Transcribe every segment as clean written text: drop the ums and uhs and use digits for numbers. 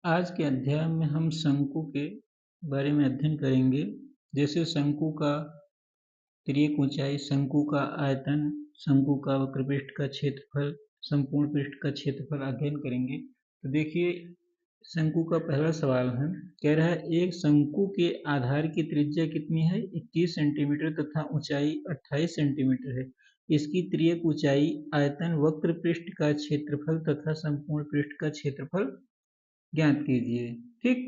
आज के अध्याय में हम शंकु के बारे में अध्ययन करेंगे। जैसे शंकु का तिर्यक ऊंचाई, शंकु का आयतन, शंकु का वक्र पृष्ठ का क्षेत्रफल, संपूर्ण पृष्ठ का क्षेत्रफल अध्ययन करेंगे। तो देखिए, शंकु का पहला सवाल है, कह रहा है एक शंकु के आधार की त्रिज्या कितनी है? 21 सेंटीमीटर तथा ऊंचाई 28 सेंटीमीटर है। इसकी तिर्यक ऊंचाई, आयतन, वक्र पृष्ठ का क्षेत्रफल तथा संपूर्ण पृष्ठ का क्षेत्रफल ज्ञात कीजिए। ठीक,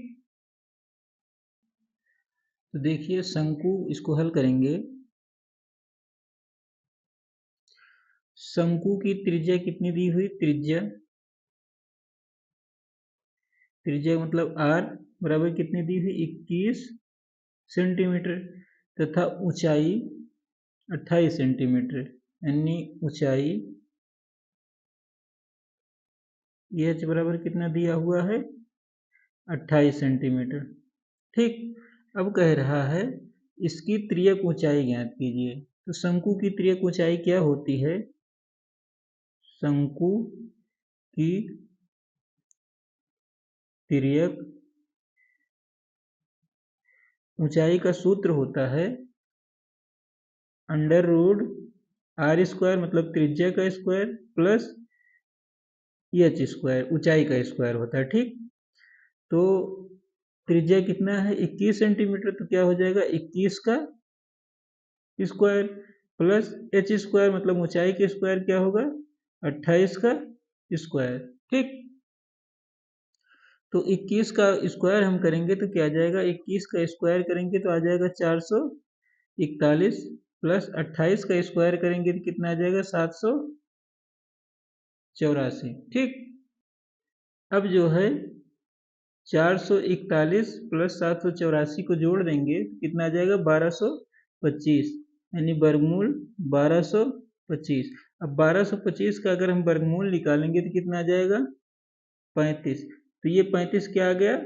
तो देखिए शंकु, इसको हल करेंगे। शंकु की त्रिज्या कितनी दी हुई? त्रिज्या मतलब r बराबर कितनी दी हुई? 21 सेंटीमीटर तथा ऊंचाई 28 सेंटीमीटर, यानी ऊंचाई h बराबर कितना दिया हुआ है? 28 सेंटीमीटर। ठीक, अब कह रहा है इसकी तिर्यक ऊंचाई ज्ञात कीजिए। तो शंकु की तिर्यक ऊंचाई क्या होती है? शंकु की तिर्यक ऊंचाई का सूत्र होता है अंडर रूट आर स्क्वायर, मतलब त्रिज्या का स्क्वायर, प्लस एच स्क्वायर, ऊंचाई का स्क्वायर होता है। ठीक, तो त्रिज्या कितना है? 21 सेंटीमीटर, तो क्या हो जाएगा? 21 का स्क्वायर प्लस एच स्क्वायर, मतलब ऊंचाई के स्क्वायर क्या होगा? 28 का स्क्वायर। ठीक, तो 21 का स्क्वायर हम करेंगे तो क्या आ जाएगा? 21 का स्क्वायर करेंगे तो आ जाएगा 441, प्लस 28 का स्क्वायर करेंगे तो कितना आ जाएगा? 784। ठीक, अब जो है 441 प्लस 784 को जोड़ देंगे तो कितना आ जाएगा? 1225, यानी वर्गमूल 1225। अब 1225 का अगर हम वर्गमूल निकालेंगे तो कितना आ जाएगा? 35। तो ये 35 क्या आ गया?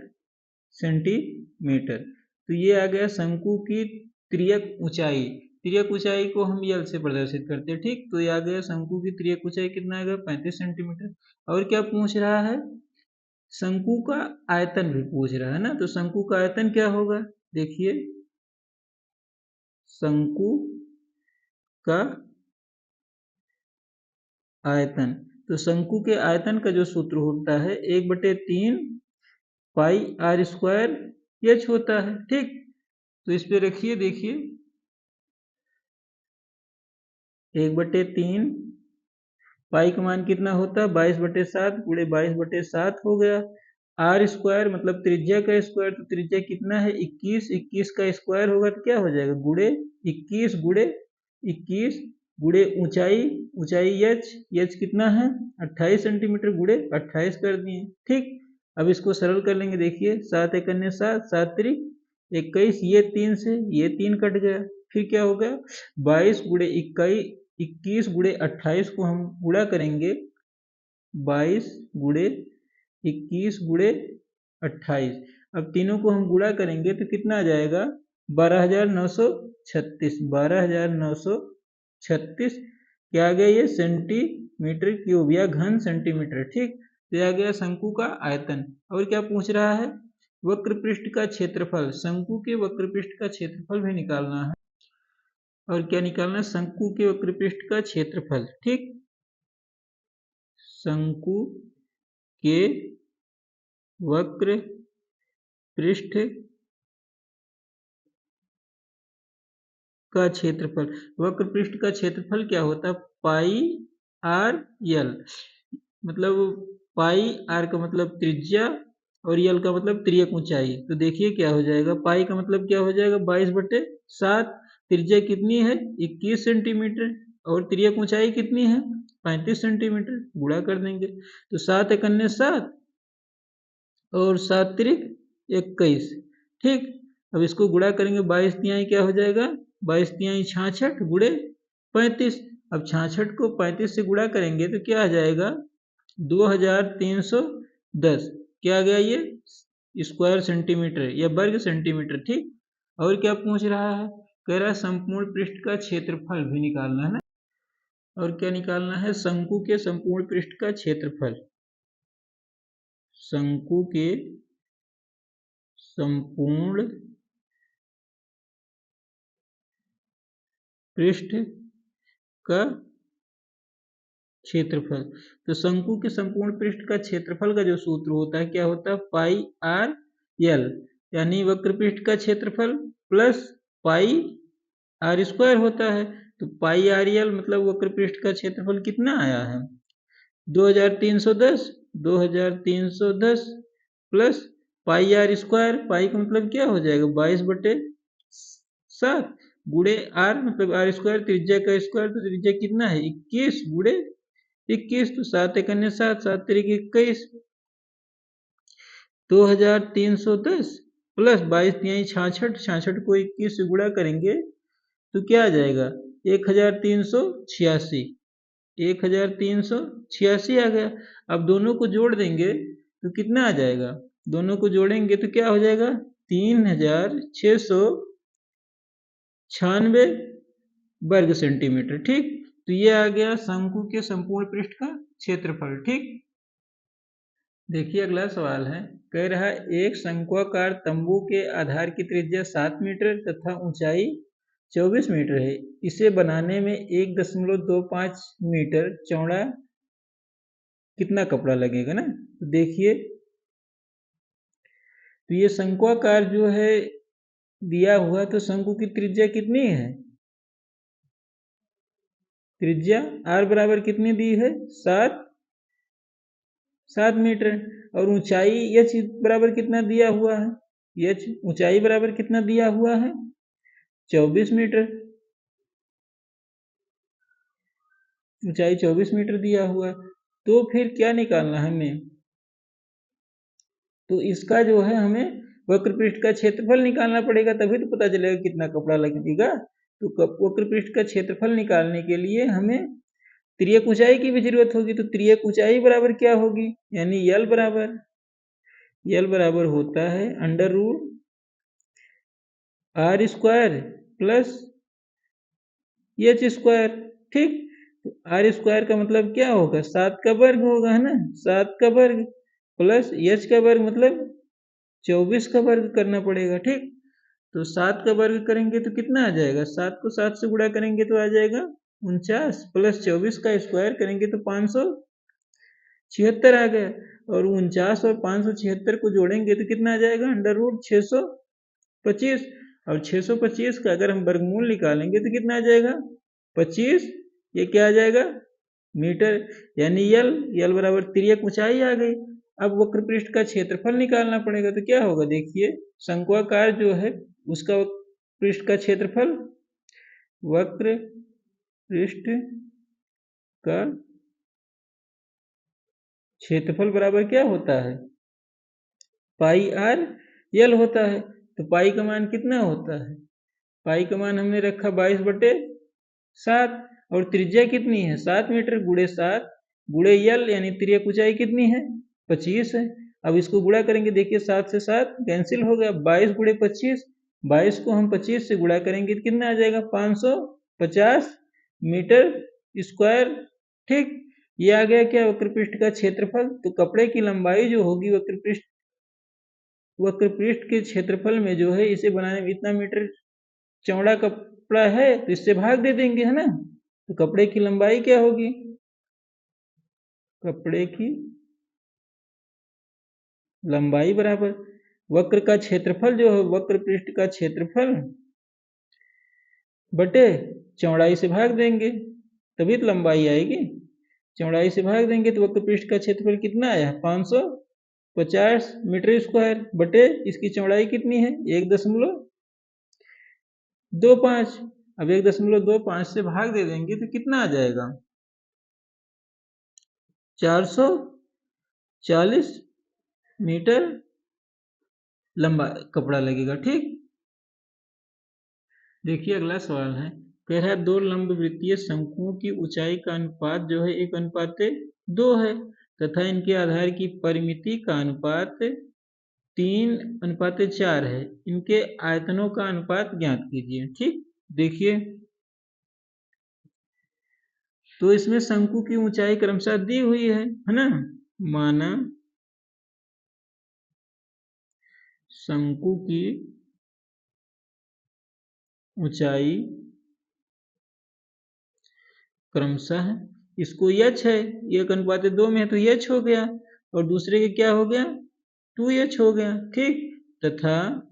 सेंटीमीटर। तो ये आ गया शंकु की तिर्यक ऊंचाई। तिर्यक ऊंचाई को हम यल से प्रदर्शित करते हैं। ठीक, तो ये आ गया शंकु की तिर्यक ऊंचाई कितना आ गया? 35 सेंटीमीटर। और क्या पूछ रहा है? शंकु का आयतन भी पूछ रहा है ना। तो शंकु का आयतन क्या होगा? देखिए, शंकु का आयतन, तो शंकु के आयतन का जो सूत्र होता है 1/3 पाई आर स्क्वायर एच होता है। ठीक, तो इस पे रखिए, देखिए 1/3 पाई का मान कितना होता है? 22/7 गुणे 22/7 हो गया। आर स्क्वायर मतलब त्रिज्या का स्क्वायर, तो त्रिज्या कितना है? 21। 21 का स्क्वायर होगा तो क्या हो जाएगा? गुणे 21 गुणे 21 गुणे ऊंचाई, ऊंचाई एच कितना है? 28 सेंटीमीटर, गुणे 28 कर दिए। ठीक, अब इसको सरल कर लेंगे। देखिए 7 एक 7, 7 3 21, ये 3 से ये 3 कट गया। फिर क्या होगा? 22 गुणे 21 गुणे 28 को हम गुणा करेंगे, 22 गुणे 21 गुणे 28। अब तीनों को हम गुणा करेंगे तो कितना आ जाएगा? 12,936। 12,936 क्या आ गया? ये सेंटीमीटर क्यूब या घन सेंटीमीटर। ठीक, तो आ गया शंकु का आयतन। और क्या पूछ रहा है? वक्र पृष्ठ का क्षेत्रफल। शंकु के वक्र पृष्ठ का क्षेत्रफल भी निकालना है। और क्या निकालना है? शंकु के वक्र पृष्ठ का क्षेत्रफल। ठीक, शंकु के वक्र पृष्ठ का क्षेत्रफल। वक्र पृष्ठ का क्षेत्रफल क्या होता है? पाई आर यल, मतलब पाई आर का मतलब त्रिज्या और यल का मतलब तिर्यक ऊंचाई। तो देखिए क्या हो जाएगा? पाई का मतलब क्या हो जाएगा? 22/7। त्रिज्या कितनी है? 21 सेंटीमीटर, और तिर्यक ऊंचाई कितनी है? 35 सेंटीमीटर। गुणा कर देंगे तो 7 एक 7 और 7 त्रिक 21। ठीक, अब इसको गुणा करेंगे, 22 तिहाई क्या हो जाएगा? 22 तिहाई 66 गुणे 35। अब 66 को 35 से गुणा करेंगे तो क्या आ जाएगा? 2310। क्या आ गया? ये स्क्वायर सेंटीमीटर या वर्ग सेंटीमीटर। ठीक, और क्या पूछ रहा है? कह रहा है संपूर्ण पृष्ठ का क्षेत्रफल भी निकालना है ना। और क्या निकालना है? शंकु के संपूर्ण पृष्ठ का क्षेत्रफल। शंकु के संपूर्ण पृष्ठ का क्षेत्रफल। तो शंकु के संपूर्ण पृष्ठ का क्षेत्रफल का जो सूत्र होता है क्या होता है, पाई आर एल, यानी वक्र पृष्ठ का क्षेत्रफल प्लस पाई आर स्क्वायर होता है। तो पाई आर एल मतलब वक्र पृष्ठ का क्षेत्रफल कितना आया है, 2310, 2310 प्लस पाई आर स्क्वायर, पाई का मतलब क्या हो जाएगा 22/7 गुणे आर मतलब आर स्क्वायर, त्रिज्या का स्क्वायर, तो त्रिज्या कितना है 21 गुणे 21, तो 7 एक अन्य 7, 7 तरीके 21, 2310 प्लस 22 तिहाई 66, 66 को 21 से गुणा करेंगे तो क्या आ जाएगा 1386, 1386 आ गया। अब दोनों को जोड़ देंगे तो कितना आ जाएगा, दोनों को जोड़ेंगे तो क्या हो जाएगा 3696 वर्ग सेंटीमीटर। ठीक, तो ये आ गया शंकु के संपूर्ण पृष्ठ का क्षेत्रफल। ठीक, देखिए अगला सवाल है, कह रहा है एक शंक्वाकार तंबू के आधार की त्रिज्या 7 मीटर तथा ऊंचाई 24 मीटर है, इसे बनाने में 1.25 मीटर चौड़ा कितना कपड़ा लगेगा ना। तो देखिए, तो ये शंक्वाकार जो है दिया हुआ, तो शंकु की त्रिज्या कितनी है, त्रिज्या r बराबर कितनी दी है 7 मीटर, और ऊंचाई h बराबर कितना दिया हुआ है, h ऊंचाई बराबर कितना दिया हुआ है 24 मीटर, ऊंचाई 24 मीटर दिया हुआ है। तो फिर क्या निकालना है हमें, तो इसका जो है हमें वक्र पृष्ठ का क्षेत्रफल निकालना पड़ेगा, तभी तो पता चलेगा कितना कपड़ा लगेगा। तो वक्र पृष्ठ का क्षेत्रफल निकालने के लिए हमें त्रियक ऊंचाई की भी जरूरत होगी। तो त्रियक ऊंचाई बराबर क्या होगी, यानी यल बराबर होता है under root r square plus h square. ठीक, तो आर स्क्वायर का मतलब क्या होगा 7 का वर्ग होगा, है ना, 7 का वर्ग प्लस एच का वर्ग मतलब 24 का वर्ग करना पड़ेगा। ठीक, तो 7 का वर्ग करेंगे तो कितना आ जाएगा, 7 को 7 से गुणा करेंगे तो आ जाएगा 49 प्लस 24 का स्क्वायर करेंगे तो 576 आ गया, और 49 और 576 को जोड़ेंगे तो कितना आ जाएगा अंडर रूट 625, और 625 का अगर हम वर्गमूल निकालेंगे तो कितना आ जाएगा 25, ये क्या आ जाएगा मीटर, यानी यल बराबर त्रियक ऊंचाई आ गई। अब वक्र पृष्ठ का क्षेत्रफल निकालना पड़ेगा, तो क्या होगा देखिए, शंक्वाकार जो है उसका पृष्ठ का क्षेत्रफल, वक्र पृष्ठ का क्षेत्रफल बराबर क्या होता है पाई आर यल होता है। तो पाई का मान कितना होता है, पाई का मान हमने रखा 22/7, और त्रिज्या कितनी है 7 मीटर गुणे 7 गुणे यल, यानी त्रियक ऊंचाई कितनी है 25 है। अब इसको गुणा करेंगे, देखिए 7 से 7 कैंसिल हो गया, 22 गुणे 25, 22 को हम 25 से गुणा करेंगे तो कितना आ जाएगा 550 मीटर स्क्वायर। ठीक, ये आ गया क्या वक्र पृष्ठ का क्षेत्रफल। तो कपड़े की लंबाई जो होगी वक्र पृष्ठ के क्षेत्रफल में जो है, इसे बनाने में इतना मीटर चौड़ा कपड़ा है तो इससे भाग दे देंगे, है ना। तो कपड़े की लंबाई क्या होगी, कपड़े की लंबाई बराबर वक्र का क्षेत्रफल जो है, वक्र पृष्ठ का क्षेत्रफल बटे चौड़ाई से भाग देंगे, तभी तो लंबाई आएगी। चौड़ाई से भाग देंगे तो वक्र पृष्ठ का क्षेत्रफल कितना आया 550 मीटर स्क्वायर बटे इसकी चौड़ाई कितनी है 1.25। अब 1.25 से भाग दे देंगे तो कितना आ जाएगा 440 मीटर लंबा कपड़ा लगेगा। ठीक, देखिए अगला सवाल है, कह रहा है दो लंब वृत्तीय शंकुओं की ऊंचाई का अनुपात जो है 1:2 है तथा इनके आधार की परिमिति का अनुपात 3:4 है, इनके आयतनों का अनुपात ज्ञात कीजिए। ठीक, देखिए तो इसमें शंकु की ऊंचाई क्रमशः दी हुई है ना, माना शंकु की ऊंचाई क्रमशः, इसको h है, 1:2 में है तो h हो गया, और दूसरे के क्या हो गया 2h हो गया, ठीक। तथा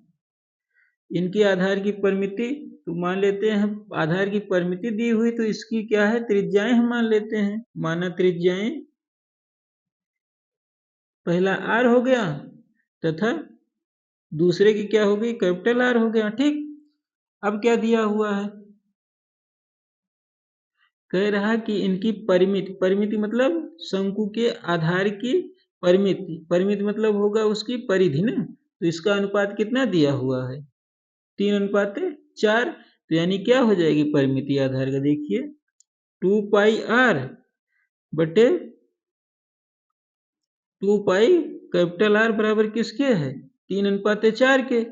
इनकी आधार की परिमिति, तो मान लेते हैं हम आधार की परिमिति दी हुई, तो इसकी क्या है त्रिज्याएं हम मान लेते हैं, माना त्रिज्याएं पहला r हो गया तथा दूसरे की क्या हो गई कैपिटल R हो गया, ठीक। अब क्या दिया हुआ है, कह रहा कि इनकी परिमिति, परिमिति मतलब शंकु के आधार की परिमिति, परिमिति मतलब होगा उसकी परिधि ना, तो इसका अनुपात कितना दिया हुआ है 3:4, तो यानी क्या हो जाएगी परिमिति आधार का, देखिए 2πr बटे 2π कैपिटल R बराबर किसके है 3:4 के,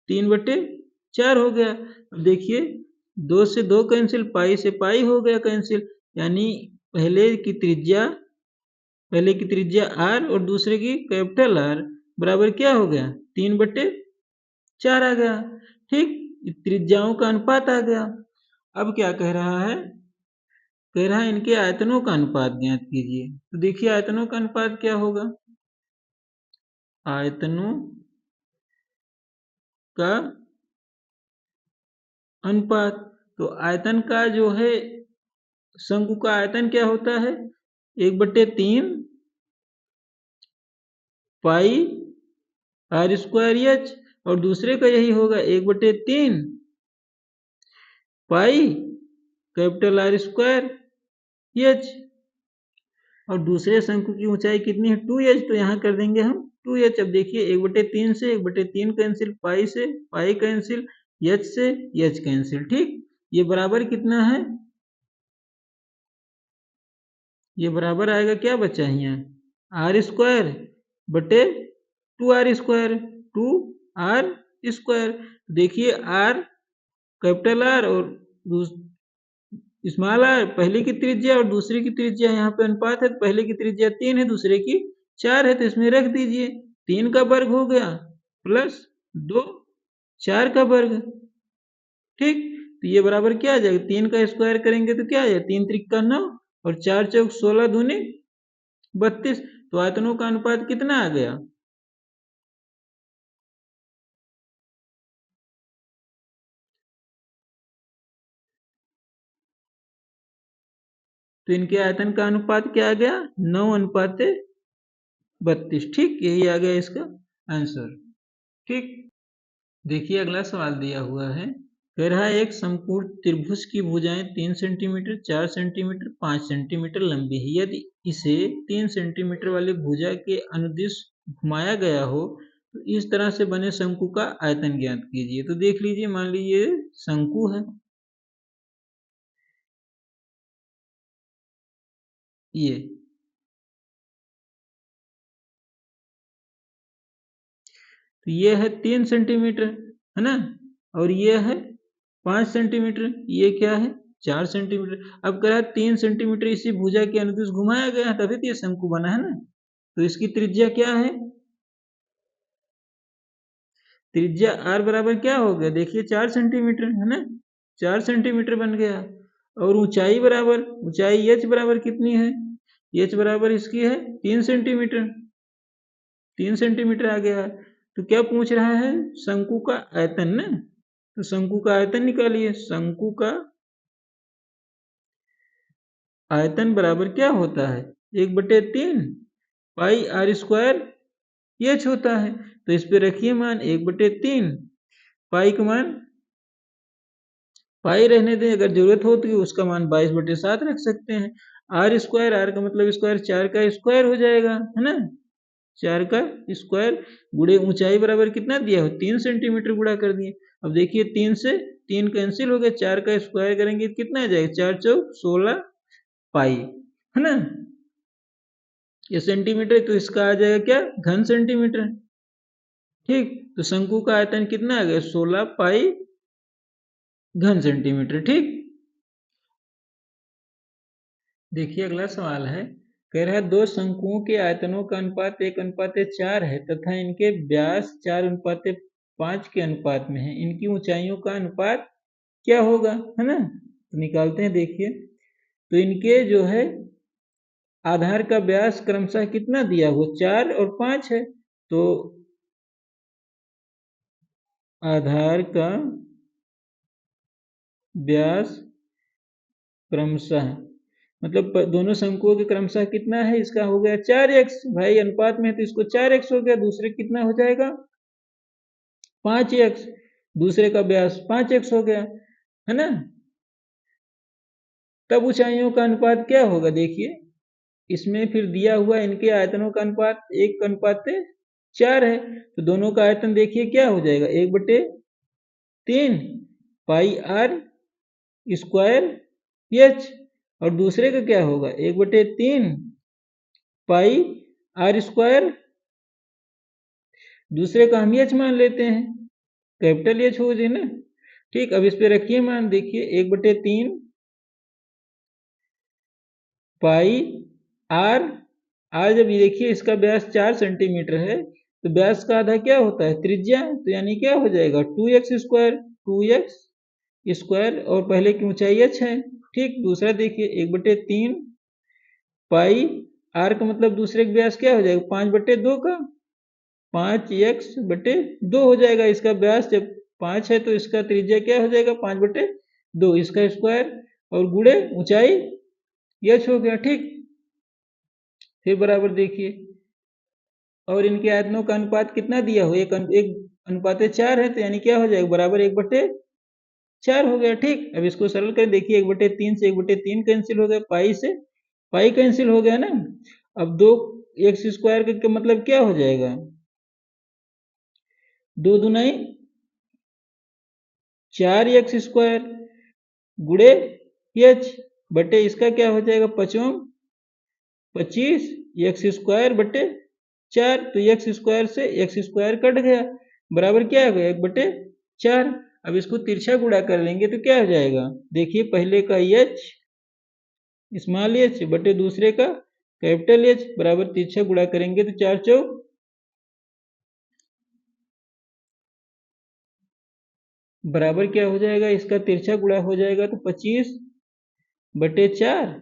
3/4 हो गया। अब देखिए 2 से 2 कैंसिल, पाई से पाई हो गया कैंसिल, यानी पहले की त्रिज्या R और दूसरे की कैपिटल R बराबर क्या हो गया 3/4 आ गया, ठीक। त्रिज्याओं का अनुपात आ गया। अब क्या कह रहा है, कह रहा है इनके आयतनों का अनुपात ज्ञात कीजिए, तो देखिए आयतनों का अनुपात क्या होगा, आयतनों का अनुपात, तो आयतन का जो है शंकु का आयतन क्या होता है 1/3 पाई r²h, और दूसरे का यही होगा 1/3 पाई कैपिटल R²h, और दूसरे शंकु की ऊंचाई कितनी है 2h, तो यहाँ कर देंगे हम 2h। अब देखिए 1/3 से 1/3 कैंसिल, पाई से पाई कैंसिल, h से h कैंसिल, ठीक। ये बराबर कितना है, ये बराबर आएगा क्या बचा है यहाँ r² बटे 2r², 2r²। देखिए r कैपिटल R और स्मॉल r पहले की त्रिज्या और दूसरे की त्रिज्या, यहाँ पे अनुपात है, पहले की त्रिज्या 3 है दूसरे की 4 है, तो इसमें रख दीजिए 3 का वर्ग हो गया प्लस 2 4 का वर्ग, ठीक। तो ये बराबर क्या आ जाएगा 3 का स्क्वायर करेंगे तो क्या आ जाएगा 3 त्रिक 9 और 4 चौक 16 दूनी 32, तो आयतनों का अनुपात कितना आ गया, तो इनके आयतन का अनुपात क्या आ गया 9:32, ठीक। यही आ गया इसका आंसर, ठीक। देखिए अगला सवाल दिया हुआ है, कह रहा है एक समपूर्ण त्रिभुज की भुजाएं 3 सेंटीमीटर 4 सेंटीमीटर 5 सेंटीमीटर लंबी है, यदि इसे 3 सेंटीमीटर वाली भुजा के अनुदिश घुमाया गया हो तो इस तरह से बने शंकु का आयतन ज्ञात कीजिए। तो देख लीजिए, मान लीजिए शंकु है, ये तो ये है 3 सेंटीमीटर है ना, और ये है 5 सेंटीमीटर, ये क्या है 4 सेंटीमीटर। अब कह रहा है 3 सेंटीमीटर इसी भुजा के अनुदिश घुमाया गया है, तभी तो ये शंकु बना है ना, तो इसकी त्रिज्या क्या है, त्रिज्या r बराबर क्या हो गया देखिए 4 सेंटीमीटर है ना, 4 सेंटीमीटर बन गया, और ऊंचाई बराबर, ऊंचाई h बराबर कितनी है, h बराबर इसकी है 3 सेंटीमीटर, 3 सेंटीमीटर आ गया। तो क्या पूछ रहा है शंकु का आयतन ना, तो शंकु का आयतन निकालिए, शंकु का आयतन बराबर क्या होता है 1/3 पाई r² h होता है, तो इस पे रखिए मान 1/3, पाई का मान पाई रहने दें, अगर जरूरत हो तो उसका मान 22/7 रख सकते हैं। r² r का मतलब स्क्वायर 4 का स्क्वायर हो जाएगा है ना, 4 का स्क्वायर गुणे ऊंचाई बराबर कितना दिया हो 3 सेंटीमीटर गुणा कर दिए। अब देखिए 3 से 3 कैंसिल हो गया, 4 का स्क्वायर करेंगे कितना आ जाएगा 4 चौक 16 पाई है ना, ये सेंटीमीटर, तो इसका आ जाएगा क्या घन सेंटीमीटर, ठीक। तो शंकु का आयतन कितना आ गया 16 पाई घन सेंटीमीटर, ठीक। देखिए अगला सवाल है, कह रहा है दो शंकुओं के आयतनों का अनुपात 1:4 है तथा इनके व्यास 4:5 के अनुपात में है। इनकी ऊंचाइयों का अनुपात क्या होगा, है ना। तो निकालते हैं, देखिए। तो इनके जो है आधार का व्यास क्रमशः कितना दिया हुआ, 4 और 5 है। तो आधार का व्यास क्रमशः मतलब दोनों शंकुओं के क्रमशः कितना है, इसका हो गया 4x। भाई अनुपात में है तो इसको 4x हो गया। दूसरे कितना हो जाएगा 5x, दूसरे का व्यास 5x हो गया, है ना। तब ऊंचाइयों का अनुपात क्या होगा, देखिए इसमें फिर दिया हुआ इनके आयतनों का अनुपात 1:4 है। तो दोनों का आयतन देखिए क्या हो जाएगा, 1/3 पाई आर स्क्वायर एच, और दूसरे का क्या होगा 1/3 पाई आर स्क्वायर, दूसरे का हम एच मान लेते हैं, कैपिटल एच हो जाए ना। ठीक, अब इस पे रखिए मान, देखिए 1/3 पाई आर, जब ये देखिए इसका व्यास 4 सेंटीमीटर है तो व्यास का आधा क्या होता है, त्रिज्या। तो यानी क्या हो जाएगा 2x स्क्वायर और पहले की ऊंचाई h है। ठीक, दूसरा देखिए 1/3 पाई आर का मतलब दूसरे का व्यास क्या हो जाएगा 5/2 का, 5x/2 हो जाएगा। इसका व्यास जब 5 है तो इसका त्रिज्या क्या हो जाएगा 5/2, इसका स्क्वायर और गुणे ऊंचाई h हो गया। ठीक, फिर बराबर देखिए, और इनके आयतनों का अनुपात कितना दिया हो, 1:4 है तो यानी क्या हो जाएगा बराबर 1/4 हो गया। ठीक, अब इसको सरल करें, देखिए 1/3 से 1/3 कैंसिल हो गया, पाई से पाई कैंसिल हो गया ना। अब 2x² का मतलब क्या हो जाएगा, 2 दूनाई 4x² गुणे h बटे इसका क्या हो जाएगा 5 25x²/4। तो x² से x² कट गया, बराबर क्या हो गया 1/4। अब इसको तिरछा गुणा कर लेंगे तो क्या हो जाएगा, देखिए पहले का h स्मॉल h बटे दूसरे का कैपिटल H, बराबर तिरछा गुणा करेंगे तो 4 चौक बराबर क्या हो जाएगा, इसका तिरछा गुणा हो जाएगा तो 25/4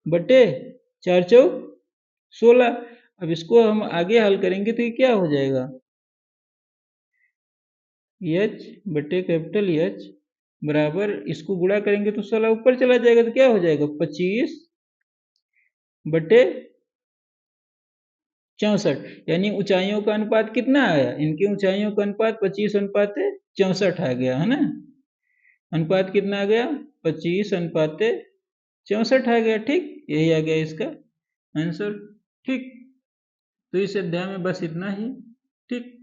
बटे 4 चौक 16। अब इसको हम आगे हल करेंगे तो ये क्या हो जाएगा, h बटे कैपिटल H बराबर इसको गुणा करेंगे तो 16 ऊपर चला जाएगा तो क्या हो जाएगा 25/64। यानी ऊंचाइयों का अनुपात कितना आया, इनकी ऊंचाइयों का अनुपात 25:64 आ गया, है ना। अनुपात कितना आ गया 25:64 आ गया। ठीक, यही आ गया इसका आंसर। ठीक, तो इस अध्याय में बस इतना ही। ठीक।